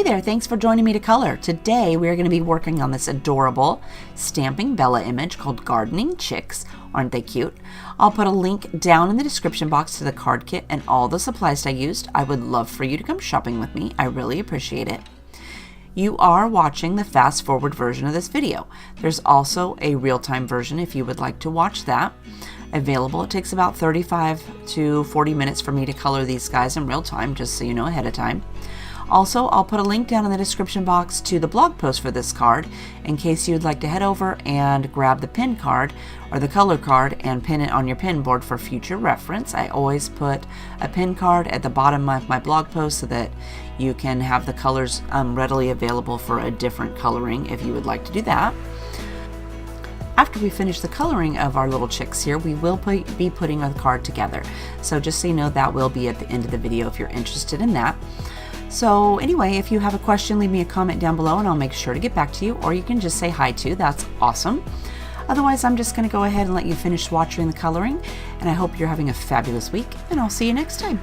Hey there, thanks for joining me to color. Today we are going to be working on this adorable stamping Bella image called Gardening Chicks. Aren't they cute? I'll put a link down in the description box to the card kit and all the supplies I used. I would love for you to come shopping with me. I really appreciate it. You are watching the fast forward version of this video. There's also a real-time version if you would like to watch that. Available. It takes about 35 to 40 minutes for me to color these guys in real time, just so you know ahead of time. Also, I'll put a link down in the description box to the blog post for this card in case you'd like to head over and grab the pin card or the color card and pin it on your pin board for future reference. I always put a pin card at the bottom of my blog post so that you can have the colors readily available for a different coloring if you would like to do that. After we finish the coloring of our little chicks here, we will be putting a card together. So just so you know, that will be at the end of the video if you're interested in that. So anyway, if you have a question, leave me a comment down below and I'll make sure to get back to you, or you can just say hi too. That's awesome. Otherwise, I'm just going to go ahead and let you finish watching the coloring, and I hope you're having a fabulous week, and I'll see you next time.